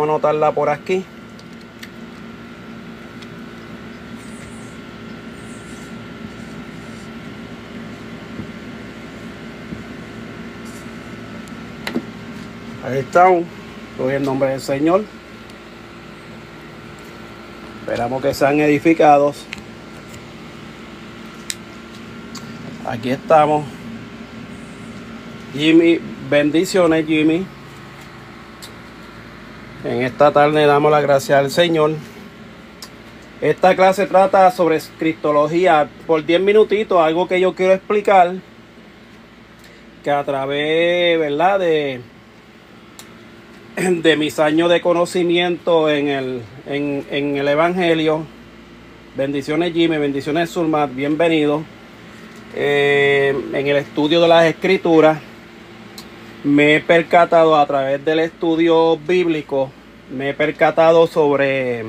Vamos a anotarla por aquí. Ahí están. Doy el nombre del Señor. Esperamos que sean edificados. Aquí estamos. Jimmy, bendiciones, Jimmy. En esta tarde damos la gracia al Señor. Esta clase trata sobre cristología por 10 minutitos, algo que yo quiero explicar, que a través, ¿verdad?, de mis años de conocimiento en el Evangelio. Bendiciones, Jimmy, bendiciones, Zulma, bienvenido. En el estudio de las Escrituras me he percatado, a través del estudio bíblico, me he percatado sobre...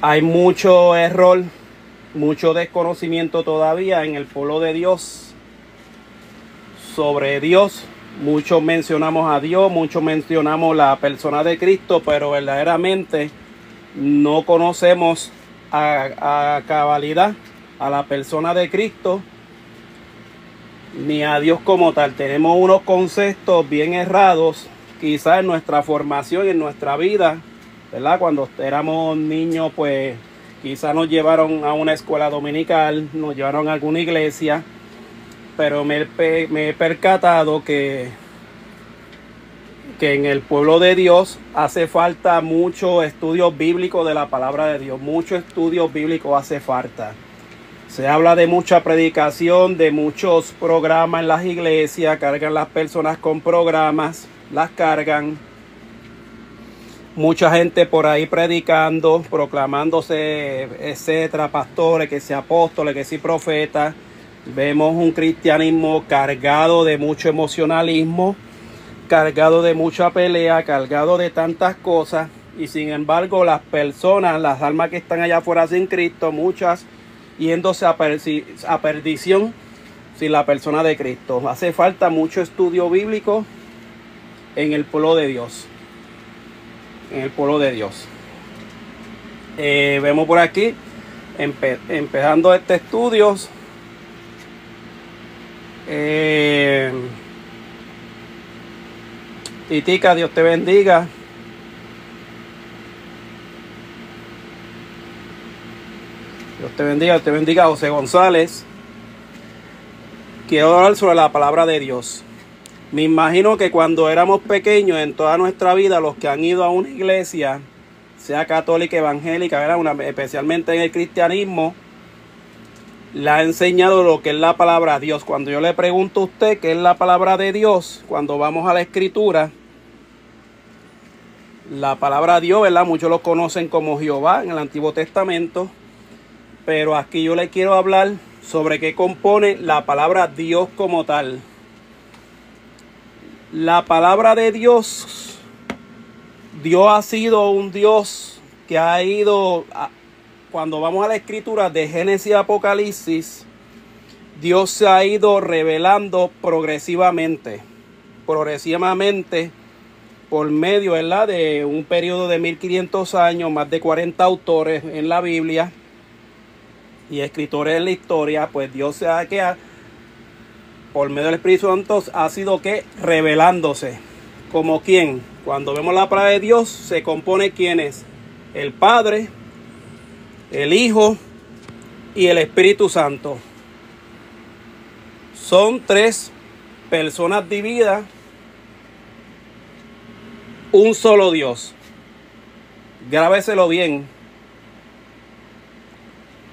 Hay mucho error, mucho desconocimiento todavía en el pueblo de Dios sobre Dios. Muchos mencionamos a Dios, muchos mencionamos la persona de Cristo, pero verdaderamente no conocemos a cabalidad a la persona de Cristo ni a Dios como tal. Tenemos unos conceptos bien errados, quizás en nuestra formación, en nuestra vida, ¿verdad? Cuando éramos niños, pues quizás nos llevaron a una escuela dominical, nos llevaron a alguna iglesia, pero me he percatado que en el pueblo de Dios hace falta mucho estudio bíblico de la palabra de Dios. Mucho estudio bíblico hace falta. Se habla de mucha predicación, de muchos programas en las iglesias. Cargan las personas con programas, las cargan. Mucha gente por ahí predicando, proclamándose, etcétera, pastores, que sea apóstoles, que sea profetas. Vemos un cristianismo cargado de mucho emocionalismo, cargado de mucha pelea, cargado de tantas cosas, y sin embargo las personas, las almas que están allá afuera sin Cristo, muchas yéndose a perdición sin la persona de Cristo. Hace falta mucho estudio bíblico en el pueblo de Dios. En el pueblo de Dios. Vemos por aquí, empezando este estudio. Titica, Dios te bendiga. Dios te bendiga, José González. Quiero hablar sobre la palabra de Dios. Me imagino que cuando éramos pequeños, en toda nuestra vida, los que han ido a una iglesia, sea católica, evangélica, ¿verdad?, especialmente en el cristianismo, le ha enseñado lo que es la palabra de Dios. Cuando yo le pregunto a usted qué es la palabra de Dios, cuando vamos a la Escritura, la palabra de Dios, ¿verdad?, muchos lo conocen como Jehová en el Antiguo Testamento, pero aquí yo le quiero hablar sobre qué compone la palabra Dios como tal. La palabra de Dios, Dios ha sido un Dios que ha ido, cuando vamos a la Escritura de Génesis y Apocalipsis, Dios se ha ido revelando progresivamente por medio, ¿verdad?, de un periodo de 1500 años, más de 40 autores en la Biblia y escritores en la historia. Pues Dios se ha quedado, por medio del Espíritu Santo, ha sido que revelándose. ¿Como quién? Cuando vemos la palabra de Dios, se compone ¿quién es? El Padre, el Hijo y el Espíritu Santo. Son tres personas divididas, un solo Dios. Grábeselo bien.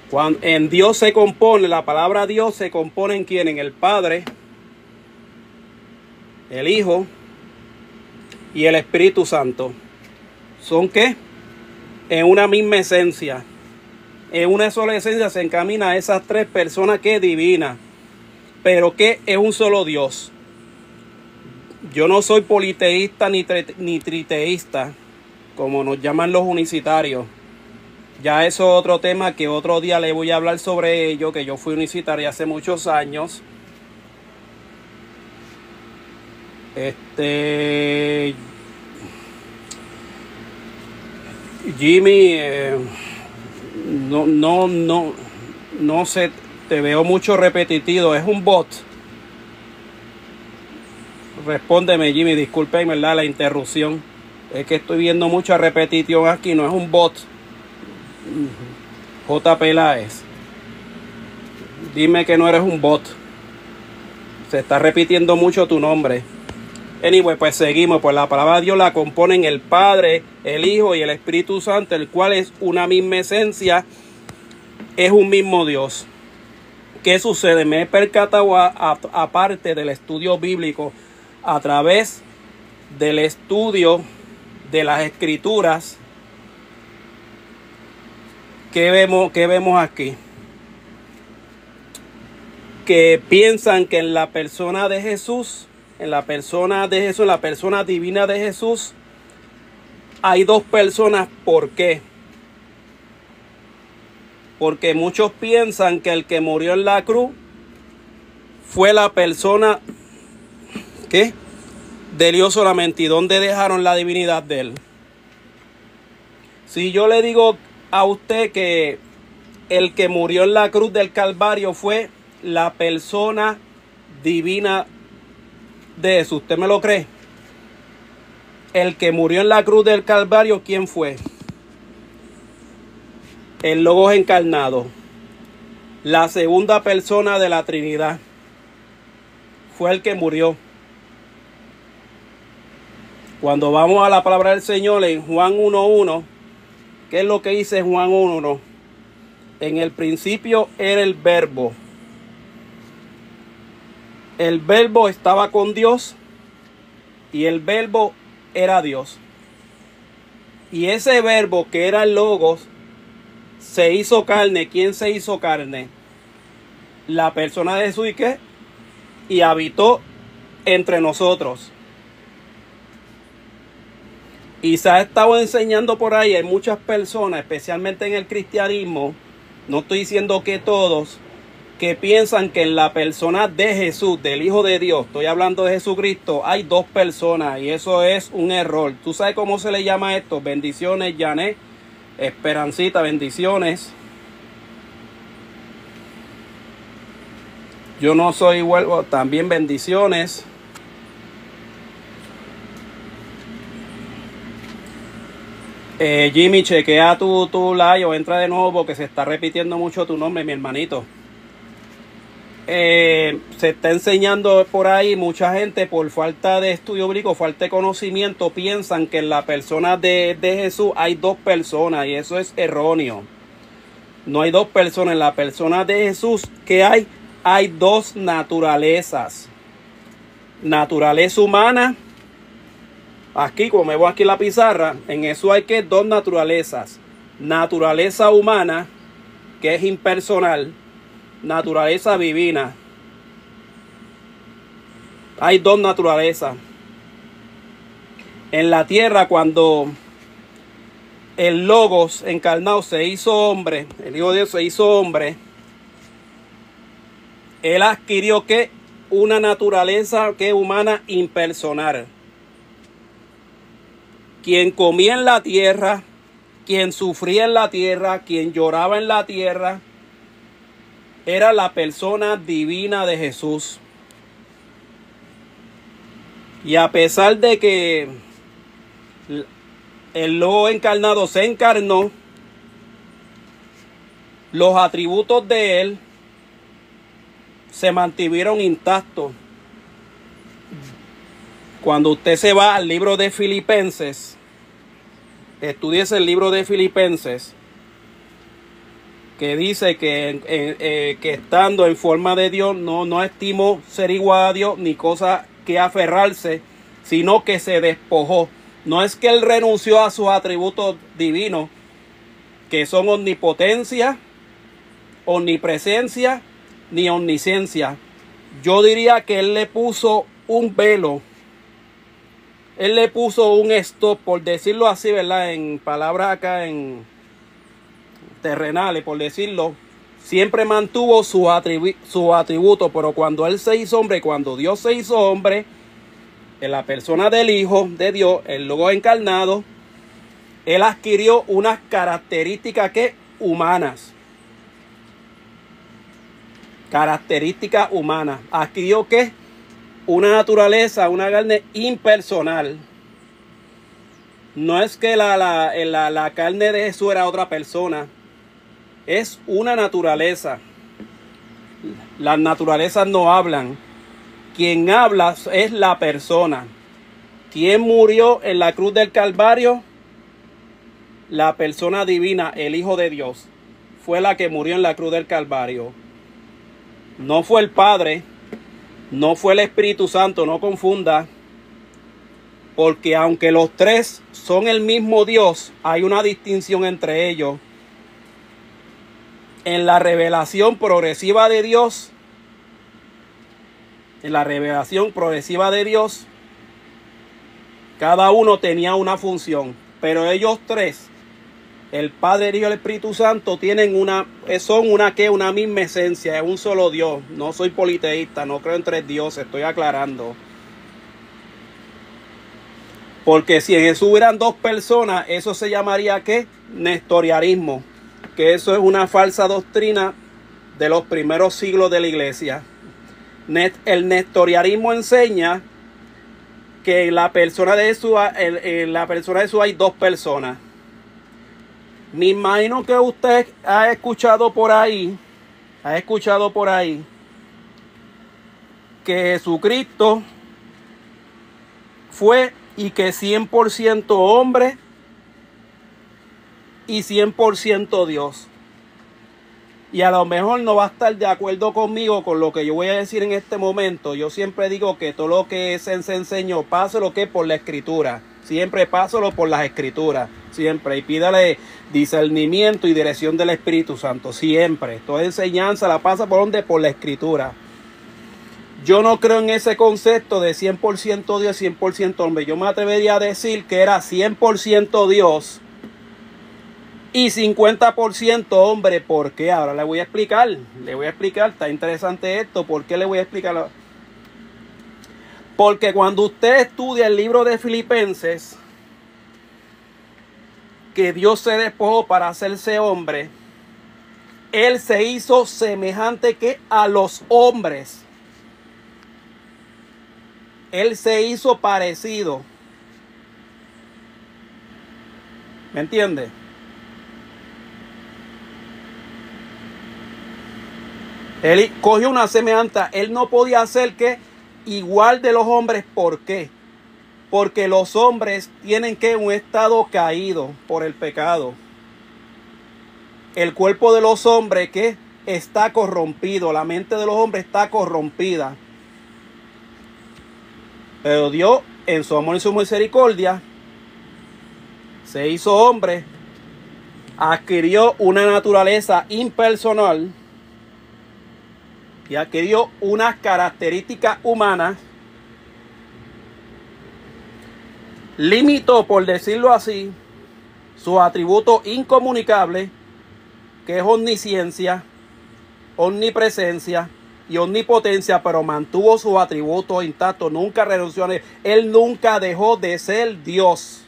Cuando en Dios se compone, la palabra Dios se compone en quién, en el Padre, el Hijo y el Espíritu Santo. ¿Son qué? En una misma esencia. En una sola esencia se encamina a esas tres personas que es divina. Pero que es un solo Dios. Yo no soy politeísta ni triteísta, como nos llaman los unicitarios. Ya eso es otro tema que otro día le voy a hablar sobre ello, que yo fui unicitario hace muchos años. Jimmy, no sé, te veo mucho repetitivo. ¿Es un bot? Respóndeme, Jimmy, disculpen, ¿verdad? La interrupción. Es que estoy viendo mucha repetición aquí, no es un bot. J. Peláez. Dime que no eres un bot. Se está repitiendo mucho tu nombre. Anyway, pues seguimos. Pues la palabra de Dios la componen el Padre, el Hijo y el Espíritu Santo, el cual es una misma esencia, es un mismo Dios. ¿Qué sucede? Me he percatado aparte del estudio bíblico, a través del estudio de las Escrituras, ¿qué vemos aquí? Que piensan que en la persona de Jesús, la persona divina de Jesús, hay dos personas. ¿Por qué? Porque muchos piensan que el que murió en la cruz fue la persona que de Dios solamente. ¿Y dónde dejaron la divinidad de él? Si yo le digo a usted que el que murió en la cruz del Calvario fue la persona divina de Jesús, ¿usted me lo cree? El que murió en la cruz del Calvario, ¿quién fue? El Logos encarnado, la segunda persona de la Trinidad, fue el que murió. Cuando vamos a la palabra del Señor en Juan 1:1, ¿qué es lo que dice Juan 1:1? En el principio era el Verbo. El Verbo estaba con Dios y el Verbo era Dios. Y ese Verbo que era el Logos se hizo carne. ¿Quién se hizo carne? La persona de Jesús. ¿Y qué? Y habitó entre nosotros. Y se ha estado enseñando por ahí, hay muchas personas, especialmente en el cristianismo, no estoy diciendo que todos, que piensan que en la persona de Jesús, del Hijo de Dios, estoy hablando de Jesucristo, hay dos personas, y eso es un error. ¿Tú sabes cómo se le llama esto? Bendiciones, Janet, Esperancita, bendiciones. Yo no soy igual, también bendiciones. Jimmy, chequea tu live o entra de nuevo porque se está repitiendo mucho tu nombre, mi hermanito. Se está enseñando por ahí, mucha gente por falta de estudio bíblico, falta de conocimiento, piensan que en la persona de Jesús hay dos personas, y eso es erróneo. No hay dos personas. En la persona de Jesús, ¿qué hay? Hay dos naturalezas. Naturaleza humana. Aquí, como me voy aquí en la pizarra, en eso hay que dos naturalezas. Naturaleza humana, que es impersonal. Naturaleza divina. Hay dos naturalezas. En la tierra, cuando el Logos encarnado se hizo hombre, el Hijo de Dios se hizo hombre, él adquirió ¿qué? Una naturaleza que humana impersonal. Quien comía en la tierra, quien sufría en la tierra, quien lloraba en la tierra, era la persona divina de Jesús. Y a pesar de que el Logo encarnado se encarnó, los atributos de él se mantuvieron intactos. Cuando usted se va al libro de Filipenses, estudiese el libro de Filipenses, que dice que estando en forma de Dios, no estimó ser igual a Dios ni cosa que aferrarse, sino que se despojó. No es que él renunció a sus atributos divinos, que son omnipotencia, omnipresencia, ni omnisciencia. Yo diría que él le puso un velo. Él le puso un stop, por decirlo así, ¿verdad? En palabras acá en terrenales, por decirlo. Siempre mantuvo su atributo, pero cuando él se hizo hombre, cuando Dios se hizo hombre, en la persona del Hijo de Dios, el Logos encarnado, Él adquirió unas características que humanas. Características humanas. Adquirió que una naturaleza, una carne impersonal. No es que la carne de Jesús era otra persona. Es una naturaleza. Las naturalezas no hablan. Quien habla es la persona. ¿Quién murió en la cruz del Calvario? La persona divina, el Hijo de Dios. Fue la que murió en la cruz del Calvario. No fue el Padre. No fue el Espíritu Santo. No confunda. Porque aunque los tres son el mismo Dios, hay una distinción entre ellos. En la revelación progresiva de Dios, cada uno tenía una función. Pero ellos tres, el Padre, el Hijo y el Espíritu Santo, son una misma esencia, es un solo Dios. No soy politeísta, no creo en tres dioses, estoy aclarando. Porque si en Jesús hubieran dos personas, eso se llamaría ¿qué? Nestorianismo. Que eso es una falsa doctrina de los primeros siglos de la iglesia. El nestorianismo enseña que en la persona de Jesús hay dos personas. Me imagino que usted ha escuchado por ahí que Jesucristo fue y que 100% hombre y 100% Dios. Y a lo mejor no va a estar de acuerdo conmigo con lo que yo voy a decir en este momento. Yo siempre digo que todo lo que se enseñó, páselo que por la escritura. Siempre páselo por las escrituras. Siempre. Y pídale discernimiento y dirección del Espíritu Santo. Siempre. Toda enseñanza la pasa por donde, por la escritura. Yo no creo en ese concepto de 100% Dios, 100% hombre. Yo me atrevería a decir que era 100% Dios y 50% hombre. ¿Por qué? Ahora le voy a explicar. Está interesante esto. ¿Por qué le voy a explicar? Porque cuando usted estudia el libro de Filipenses, que Dios se despojó para hacerse hombre, Él se hizo semejante que a los hombres. Él se hizo parecido. ¿Me entiende? Él cogió una semejanza. Él no podía hacer que igual de los hombres. ¿Por qué? Porque los hombres tienen que un estado caído por el pecado. El cuerpo de los hombres que está corrompido. La mente de los hombres está corrompida. Pero Dios, en su amor y su misericordia, se hizo hombre, adquirió una naturaleza impersonal y adquirió unas características humanas. Limitó, por decirlo así, su atributo incomunicable, que es omnisciencia, omnipresencia y omnipotencia, pero mantuvo sus atributos intactos, nunca renunció a él. Él nunca dejó de ser Dios.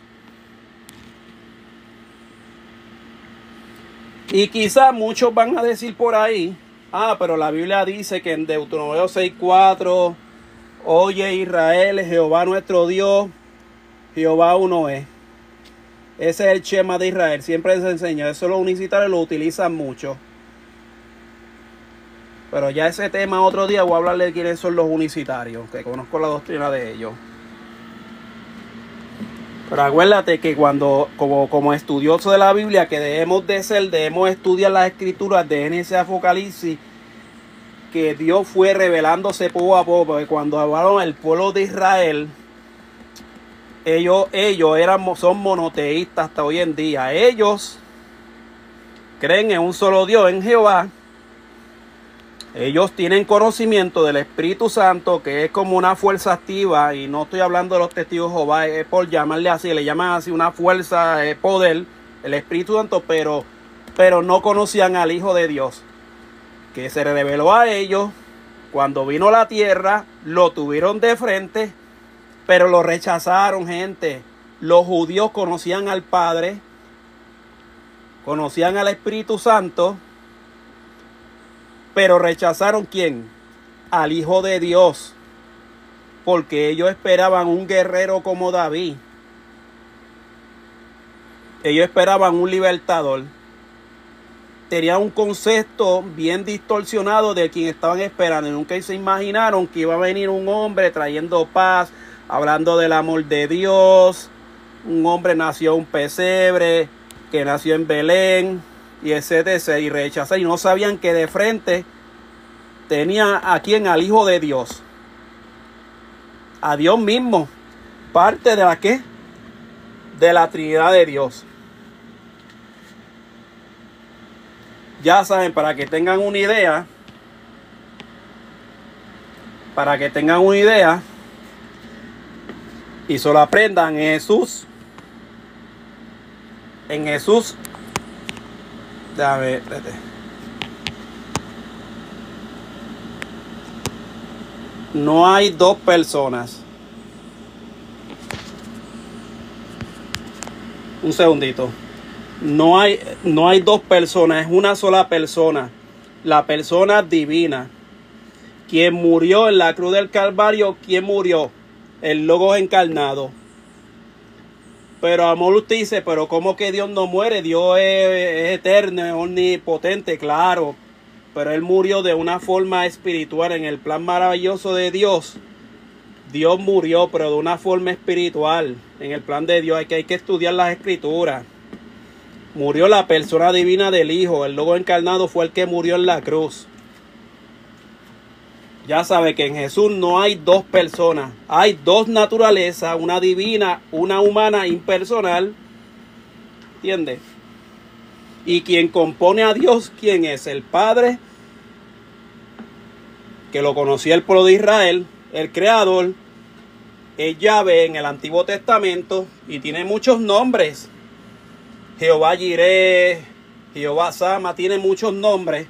Y quizás muchos van a decir por ahí, pero la Biblia dice que en Deuteronomio 6:4, oye Israel, Jehová nuestro Dios, Jehová uno es. Ese es el Shema de Israel, siempre se enseña. Eso los unicitarios lo utilizan mucho. Pero ya ese tema otro día voy a hablarle de quiénes son los unicitarios, que conozco la doctrina de ellos. Pero acuérdate que cuando, como estudioso de la Biblia, que debemos estudiar las escrituras de Génesis y Apocalipsis, que Dios fue revelándose poco a poco, porque cuando hablaron al pueblo de Israel, ellos son monoteístas hasta hoy en día. Ellos creen en un solo Dios, en Jehová. Ellos tienen conocimiento del Espíritu Santo, que es como una fuerza activa, y no estoy hablando de los testigos de Jehová, es por llamarle así, le llaman así una fuerza, poder, el Espíritu Santo, pero no conocían al Hijo de Dios, que se reveló a ellos cuando vino a la tierra, lo tuvieron de frente, pero lo rechazaron, gente, Los judíos conocían al Padre, conocían al Espíritu Santo, pero rechazaron ¿quién? Al Hijo de Dios, porque ellos esperaban un guerrero como David. Ellos esperaban un libertador. Tenían un concepto bien distorsionado de quien estaban esperando. Nunca se imaginaron que iba a venir un hombre trayendo paz, hablando del amor de Dios. Un hombre nació en un pesebre, que nació en Belén, y etc. Y rechazaron. Y no sabían que de frente tenía a quien, al Hijo de Dios. A Dios mismo. Parte de la ¿qué? De la Trinidad de Dios. Ya saben, para que tengan una idea, y solo aprendan en Jesús, déjame, espérate. No hay dos personas. Un segundito. No hay dos personas, es una sola persona, la persona divina. Quien murió en la cruz del Calvario, ¿quién murió? El Logos encarnado. Pero amor, usted dice, pero ¿cómo que Dios no muere? Dios es eterno, es omnipotente, claro. Pero Él murió de una forma espiritual en el plan maravilloso de Dios. Dios murió, pero de una forma espiritual. En el plan de Dios hay que estudiar las escrituras. Murió la persona divina del Hijo. El Logo encarnado fue el que murió en la cruz. Ya sabe que en Jesús no hay dos personas. Hay dos naturalezas. Una divina, una humana, impersonal. ¿Entiende? Y quien compone a Dios, ¿quién es? El Padre, que lo conocía el pueblo de Israel. El Creador. Es Yahvé en el Antiguo Testamento. Y tiene muchos nombres. Jehová Jireh, Jehová Sama, tiene muchos nombres.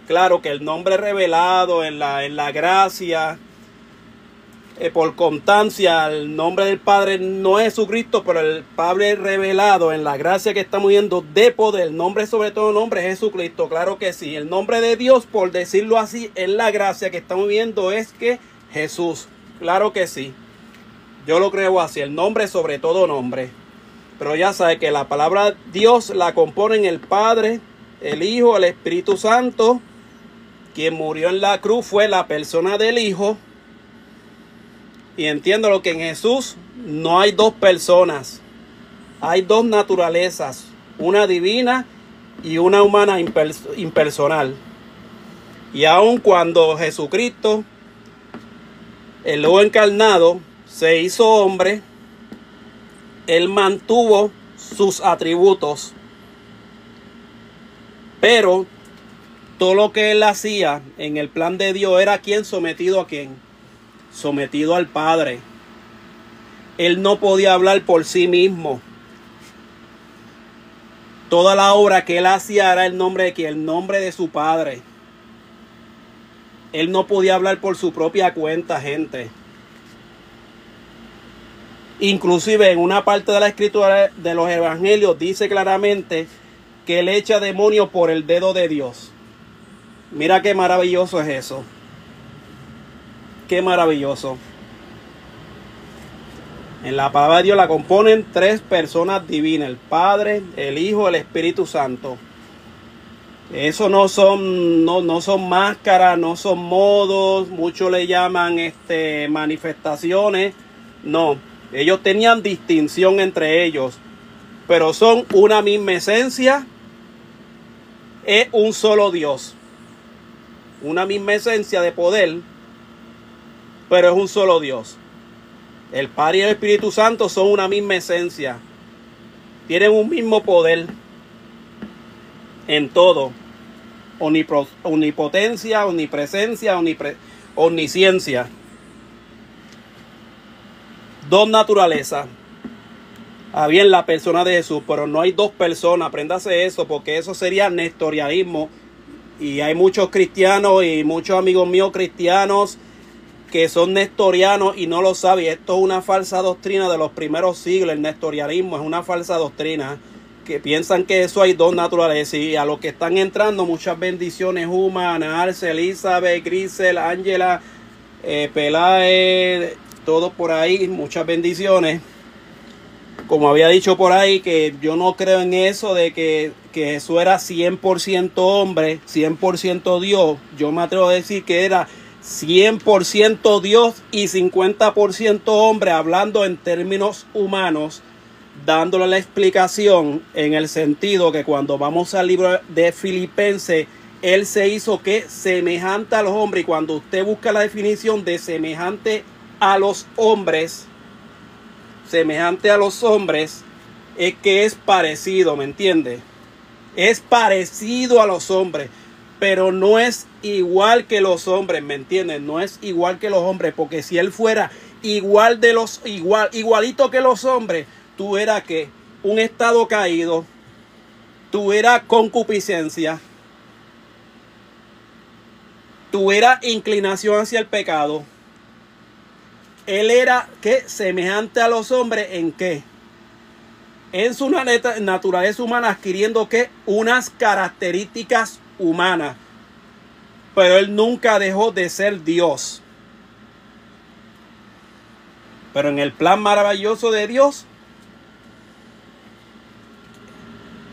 Claro que el nombre revelado en la gracia, por constancia, el nombre del Padre no es Jesucristo, pero el Padre revelado en la gracia que estamos viendo de poder, el nombre sobre todo nombre es Jesucristo, claro que sí. El nombre de Dios, por decirlo así, en la gracia que estamos viendo es que Jesús, claro que sí. Yo lo creo así, el nombre sobre todo nombre. Pero ya sabe que la palabra Dios la componen el Padre, el Hijo, el Espíritu Santo. Quien murió en la cruz fue la persona del Hijo. Y entiendo lo que en Jesús no hay dos personas. Hay dos naturalezas. Una divina y una humana impersonal. Y aun cuando Jesucristo, el Logo encarnado, se hizo hombre, Él mantuvo sus atributos, pero todo lo que Él hacía en el plan de Dios era ¿quién? Sometido a ¿quién? Sometido al Padre. Él no podía hablar por sí mismo. Toda la obra que Él hacía era el nombre de ¿quién? El nombre de su Padre. Él no podía hablar por su propia cuenta, gente. Inclusive en una parte de la escritura de los evangelios dice claramente que Él echa demonios por el dedo de Dios. Mira qué maravilloso es eso. Qué maravilloso. En la palabra de Dios la componen tres personas divinas: el Padre, el Hijo, el Espíritu Santo. Eso no son máscaras, no son modos. Muchos le llaman manifestaciones. No. Ellos tenían distinción entre ellos, pero son una misma esencia. Es un solo Dios. Una misma esencia de poder, pero es un solo Dios. El Padre y el Espíritu Santo son una misma esencia. Tienen un mismo poder en todo. Omnipotencia, omnipresencia, omnisciencia. Dos naturalezas. Había en la persona de Jesús, pero no hay dos personas. Apréndase eso, porque eso sería nestorianismo. Y hay muchos cristianos y muchos amigos míos cristianos que son nestorianos y no lo saben. Esto es una falsa doctrina de los primeros siglos. El nestorianismo es una falsa doctrina, que piensan que eso hay dos naturalezas, y a los que están entrando muchas bendiciones humanas. Arce, Elizabeth, Grisel, Ángela, Peláez, todo por ahí, muchas bendiciones. Como había dicho por ahí, que yo no creo en eso de que Jesús era 100% hombre, 100% Dios. Yo me atrevo a decir que era 100% Dios y 50% hombre, hablando en términos humanos, dándole la explicación en el sentido que cuando vamos al libro de Filipenses, Él se hizo que semejante a los hombres. Y cuando usted busca la definición de semejante a los hombres, semejante a los hombres, es que es parecido, ¿me entiende? Es parecido a los hombres, pero no es igual que los hombres, ¿me entienden? No es igual que los hombres, porque si Él fuera igualito que los hombres, tuviera que un estado caído, tuviera concupiscencia, tuviera inclinación hacia el pecado. Él era ¿qué? Semejante a los hombres, ¿en qué? En su naturaleza humana, adquiriendo ¿qué? Unas características humanas. Pero Él nunca dejó de ser Dios. Pero en el plan maravilloso de Dios,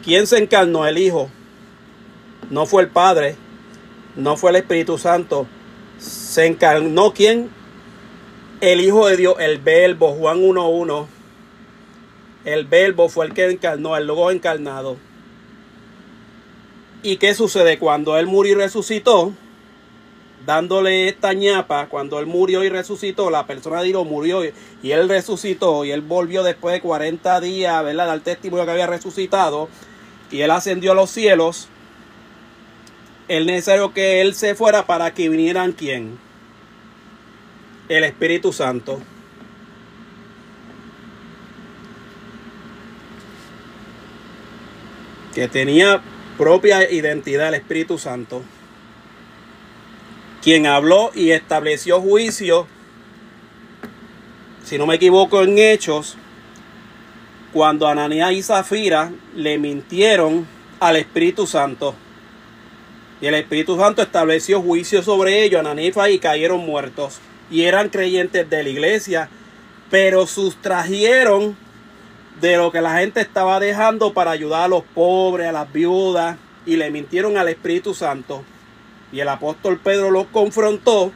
¿quién se encarnó? El Hijo. No fue el Padre, no fue el Espíritu Santo. Se encarnó ¿quién? El Hijo de Dios, el Verbo. Juan 1:1. El Verbo fue el que encarnó, el Logos encarnado. ¿Y qué sucede? Cuando Él murió y resucitó, dándole esta ñapa, cuando Él murió y resucitó, la persona dijo murió y Él resucitó, y Él volvió después de 40 días, ¿verdad?, dar testimonio que había resucitado, y Él ascendió a los cielos. Es necesario que Él se fuera para que vinieran ¿quién? El Espíritu Santo. Que tenía propia identidad, el Espíritu Santo, quien habló y estableció juicio, si no me equivoco, en Hechos, cuando Ananías y Zafira le mintieron al Espíritu Santo. Y el Espíritu Santo estableció juicio sobre ellos, Ananías, y cayeron muertos. Y eran creyentes de la iglesia, pero sustrajeron de lo que la gente estaba dejando para ayudar a los pobres, a las viudas, y le mintieron al Espíritu Santo. Y el apóstol Pedro los confrontó.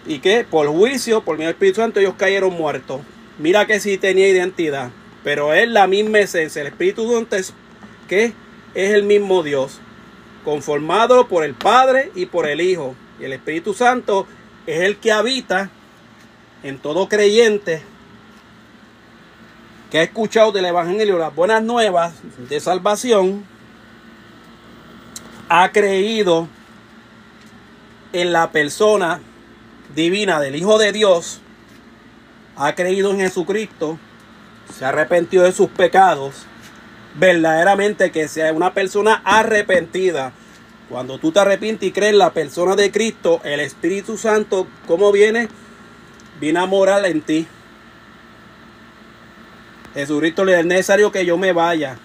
¿Y qué? Por juicio, por medio del Espíritu Santo, ellos cayeron muertos. Mira que sí tenía identidad, pero es la misma esencia. El Espíritu Santo es, ¿qué? Es el mismo Dios, conformado por el Padre y por el Hijo. Y el Espíritu Santo es el que habita en todo creyente que ha escuchado del Evangelio, las buenas nuevas de salvación, ha creído en la persona divina del Hijo de Dios, ha creído en Jesucristo, se ha arrepentido de sus pecados, verdaderamente que sea una persona arrepentida. Cuando tú te arrepientes y crees en la persona de Cristo, el Espíritu Santo, ¿cómo viene? Viene a morar en ti. Jesucristo le dijo: es necesario que yo me vaya,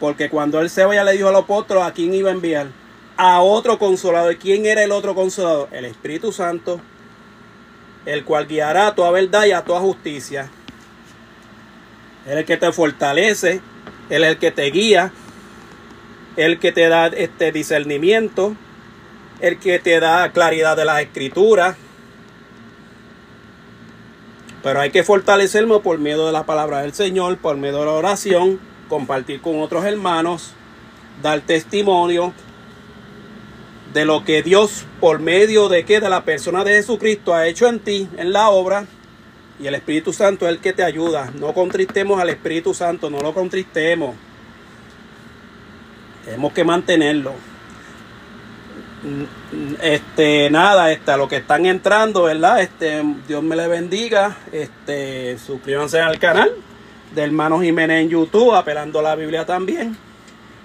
porque cuando Él se vaya, le dijo a los apóstoles, ¿a quién iba a enviar? A otro consolador. ¿Y quién era el otro consolador? El Espíritu Santo, el cual guiará a toda verdad y a toda justicia. Él es el que te fortalece, Él es el que te guía, el que te da discernimiento, el que te da claridad de las escrituras. Pero hay que fortalecernos por medio de la palabra del Señor, por medio de la oración, compartir con otros hermanos, dar testimonio de lo que Dios, por medio de que de la persona de Jesucristo, ha hecho en ti, en la obra. Y el Espíritu Santo es el que te ayuda. No contristemos al Espíritu Santo, no lo contristemos. Tenemos que mantenerlo. A los que están entrando, ¿verdad? Dios me le bendiga. Suscríbanse al canal de Hermano Jiménez en YouTube, apelando a la Biblia también.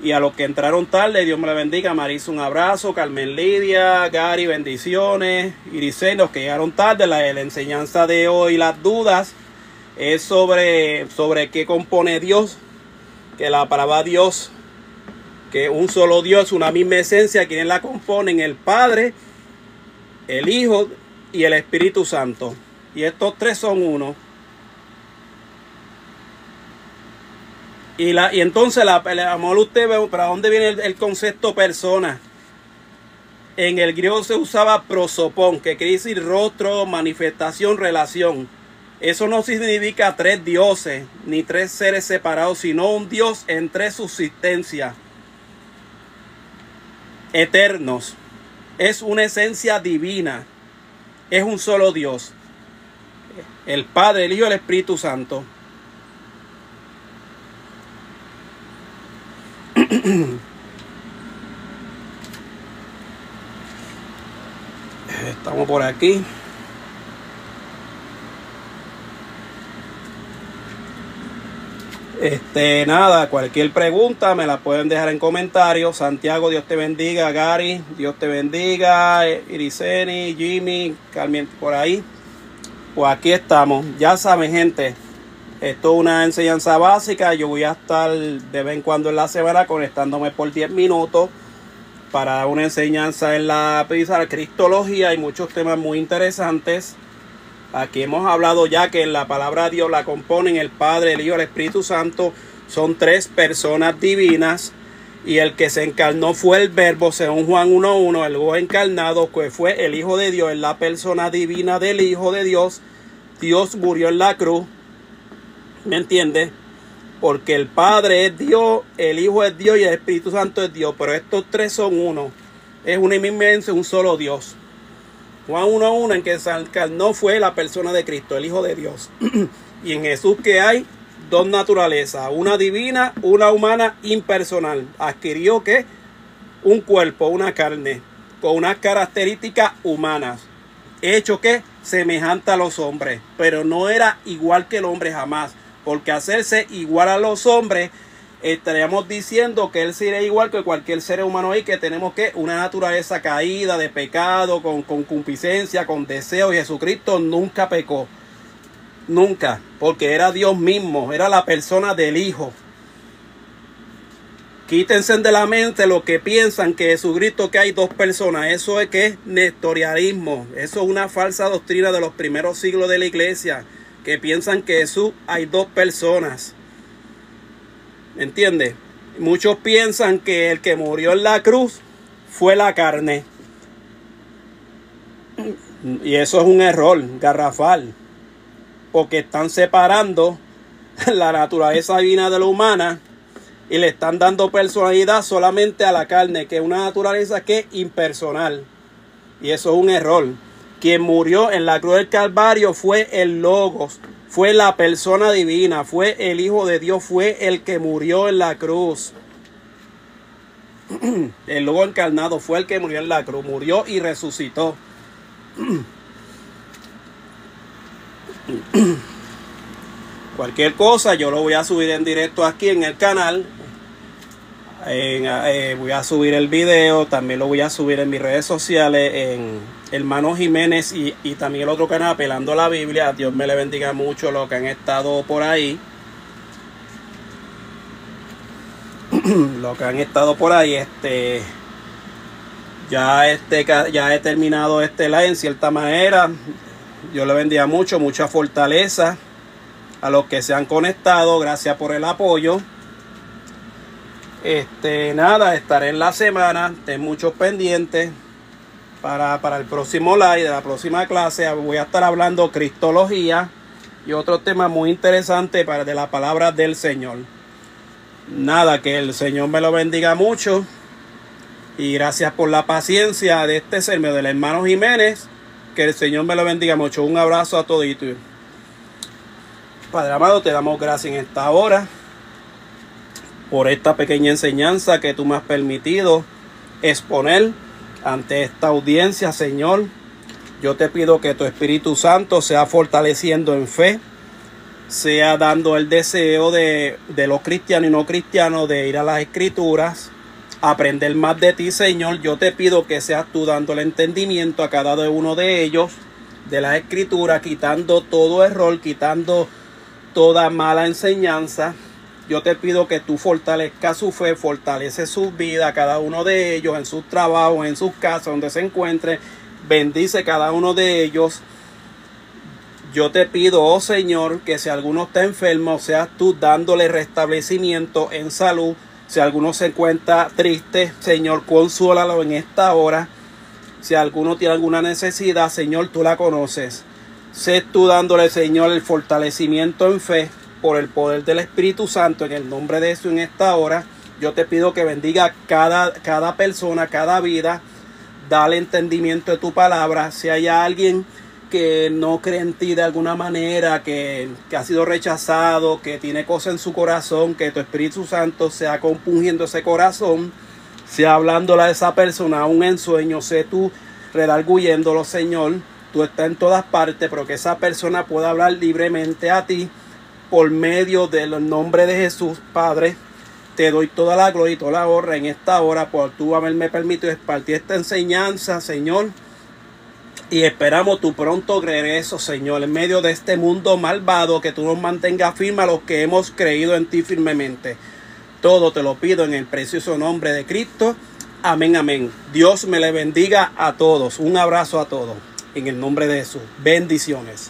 Y a los que entraron tarde, Dios me la bendiga. Marisa, un abrazo. Carmen Lidia, Gary, bendiciones. Irisén, los que llegaron tarde, la enseñanza de hoy, las dudas, es sobre qué compone Dios. Que la palabra Dios, que un solo Dios, una misma esencia, quienes la componen, el Padre, el Hijo y el Espíritu Santo. Y estos tres son uno. Y entonces, amor, usted ve, ¿para dónde viene el concepto persona? En el griego se usaba prosopón, que quiere decir rostro, manifestación, relación. Eso no significa tres dioses, ni tres seres separados, sino un Dios en tres subsistencias, eternos. Es una esencia divina. Es un solo Dios. El Padre, el Hijo y el Espíritu Santo. Estamos por aquí. Nada, cualquier pregunta me la pueden dejar en comentarios. Santiago, Dios te bendiga. Gary, Dios te bendiga. Iriseni, Jimmy, Carmen, por ahí. Pues aquí estamos. Ya saben, gente, esto es una enseñanza básica. Yo voy a estar de vez en cuando en la semana conectándome por 10 minutos para dar una enseñanza en la cristología y muchos temas muy interesantes. Aquí hemos hablado ya que en la palabra de Dios la componen el Padre, el Hijo y el Espíritu Santo. Son tres personas divinas. Y el que se encarnó fue el Verbo, según Juan 1:1. El Verbo encarnado, que fue el Hijo de Dios, es la persona divina del Hijo de Dios. Dios murió en la cruz. ¿Me entiendes? Porque el Padre es Dios, el Hijo es Dios y el Espíritu Santo es Dios. Pero estos tres son uno. Es una inmensa, un solo Dios. Juan 1:1, en que se encarnó fue la persona de Cristo, el Hijo de Dios. Y en Jesús que hay dos naturalezas, una divina, una humana, impersonal. Adquirió que un cuerpo, una carne, con unas características humanas. Hecho que semejante a los hombres, pero no era igual que el hombre jamás. Porque hacerse igual a los hombres, estaríamos diciendo que él sería igual que cualquier ser humano ahí, que tenemos que una naturaleza caída de pecado, con concupiscencia, con deseo. Y Jesucristo nunca pecó, nunca, porque era Dios mismo, era la persona del Hijo. Quítense de la mente lo que piensan que Jesucristo, que hay dos personas. Eso es que es nestorianismo. Eso es una falsa doctrina de los primeros siglos de la iglesia, que piensan que Jesús hay dos personas. ¿Entiendes? Muchos piensan que el que murió en la cruz fue la carne. Y eso es un error garrafal. Porque están separando la naturaleza divina de la humana y le están dando personalidad solamente a la carne, que es una naturaleza que es impersonal. Y eso es un error. Quien murió en la cruz del Calvario fue el Logos. Fue la persona divina, fue el Hijo de Dios, fue el que murió en la cruz. El Logo encarnado fue el que murió en la cruz, murió y resucitó. Cualquier cosa yo lo voy a subir en directo aquí en el canal. Voy a subir el video, también lo voy a subir en mis redes sociales, en Hermano Jiménez y también el otro canal, Pelando la Biblia. Dios me le bendiga mucho los que han estado por ahí. Los que han estado por ahí, ya he terminado este live en cierta manera. Dios le bendiga mucho, mucha fortaleza a los que se han conectado. Gracias por el apoyo. Nada, estaré en la semana. Ten muchos pendientes para el próximo live de la próxima clase. Voy a estar hablando cristología y otro tema muy interesante de la palabra del Señor. Nada, que el Señor me lo bendiga mucho y gracias por la paciencia de este sermón del hermano Jiménez. Que el Señor me lo bendiga mucho. Un abrazo a toditos. Padre amado, te damos gracias en esta hora por esta pequeña enseñanza que tú me has permitido exponer ante esta audiencia, Señor. Yo te pido que tu Espíritu Santo sea fortaleciendo en fe sea dando el deseo de los cristianos y no cristianos de ir a las escrituras, aprender más de ti, Señor. Yo te pido que seas tú dando el entendimiento a cada uno de ellos, de las escrituras, quitando todo error, quitando toda mala enseñanza. Yo te pido que tú fortalezcas su fe, fortalece su vida, cada uno de ellos, en sus trabajos, en sus casas, donde se encuentre. Bendice cada uno de ellos. Yo te pido, oh Señor, que si alguno está enfermo, seas tú dándole restablecimiento en salud. Si alguno se encuentra triste, Señor, consúlalo en esta hora. Si alguno tiene alguna necesidad, Señor, tú la conoces. Sé tú dándole, Señor, el fortalecimiento en fe por el poder del Espíritu Santo, en el nombre de Jesús en esta hora. Yo te pido que bendiga cada persona, cada vida. Dale entendimiento de tu palabra. Si hay alguien que no cree en ti de alguna manera, que ha sido rechazado, que tiene cosas en su corazón, que tu Espíritu Santo sea compungiendo ese corazón, sea hablándola a esa persona aún en sueño, sé tú redarguyéndolo, Señor. Tú estás en todas partes, pero que esa persona pueda hablar libremente a ti por medio del nombre de Jesús. Padre, te doy toda la gloria y toda la honra en esta hora por tú haberme permitido impartir esta enseñanza, Señor. Y esperamos tu pronto regreso, Señor, en medio de este mundo malvado, que tú nos mantengas firmes a los que hemos creído en ti firmemente. Todo te lo pido en el precioso nombre de Cristo. Amén, amén. Dios me le bendiga a todos. Un abrazo a todos. En el nombre de Jesús. Bendiciones.